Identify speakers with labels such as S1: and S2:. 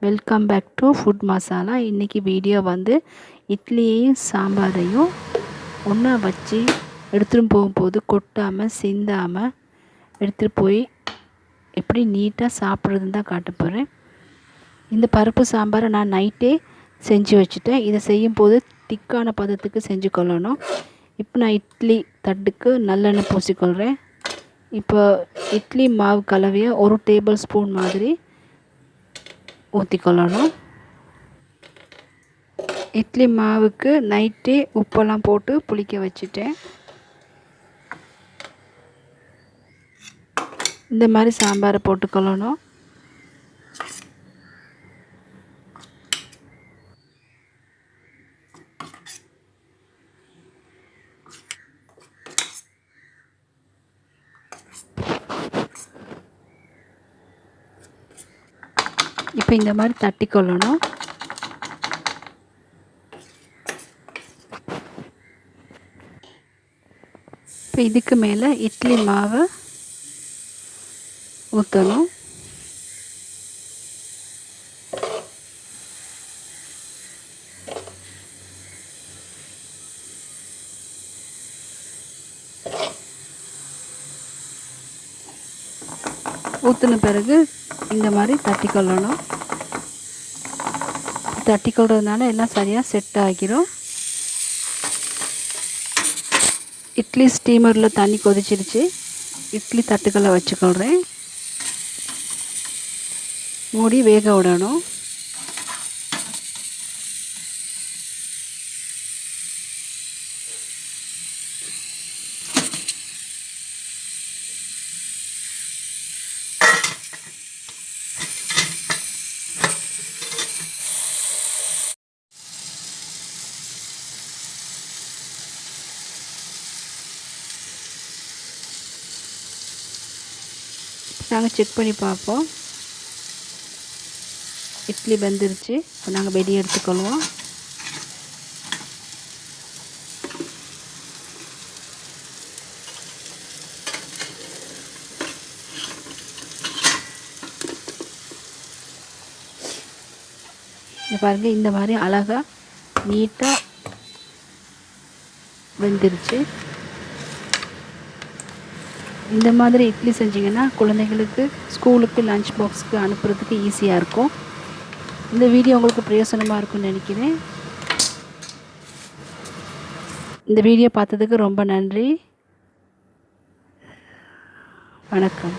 S1: Welcome back to food masala. இன்றைக்கி video வந்து இட்லியையும் சாம்பாரையும் ஒன்றா வச்சு எடுத்துகிட்டு போகும்போது கொட்டாமல் சிந்தாமல் எடுத்துகிட்டு போய் எப்படி நீட்டாக சாப்பிட்றதுன்னு தான் காட்ட போகிறேன். இந்த பருப்பு சாம்பாரை நான் நைட்டே செஞ்சு வச்சுட்டேன். இதை செய்யும்போது திக்கான பதத்துக்கு செஞ்சு கொள்ளணும். இப்போ நான் இட்லி தட்டுக்கு நல்லெண்ணெய் பூசிக்கொள்கிறேன். இப்போ இட்லி மாவு கலவையை 1 டேபிள் ஸ்பூன் மாதிரி ஊற்றிக்கொள்ளணும். இட்லி மாவுக்கு நைட்டே உப்பெல்லாம் போட்டு புளிக்க வச்சுட்டேன். இந்த மாதிரி சாம்பாரை போட்டுக்கொள்ளணும். இப்போ இந்த மாதிரி தட்டிக்கொள்ளணும். இப்போ இதுக்கு மேலே இட்லி மாவை ஊற்றணும். ஊற்றின பிறகு இந்த மாதிரி தட்டிக்கொள்ளணும். தட்டிக்கொள்றதுனால எல்லாம் சரியாக செட் ஆகிரும். இட்லி ஸ்டீமரில் தண்ணி கொதிச்சிருச்சு. இட்லி தட்டுக்களை வச்சுக்கொள்கிறேன். மூடி வேக விடணும். நாங்கள் செக் பண்ணி பார்ப்போம். இட்லி வெந்துருச்சு. இப்போ நாங்கள் வெளியே எடுத்துக்கொள்வோம். பாருங்கள், இந்த மாதிரி அழகாக நீட்டாக வெந்துருச்சு. இந்த மாதிரி இட்லி செஞ்சிங்கன்னா குழந்தைங்களுக்கு ஸ்கூலுக்கு லஞ்ச் பாக்ஸுக்கு அனுப்புறதுக்கு ஈஸியாக இருக்கும். இந்த வீடியோ உங்களுக்கு பிரயோசனமாக இருக்கும்னு நினைக்கிறேன். இந்த வீடியோ பார்த்ததுக்கு ரொம்ப நன்றி. வணக்கம்.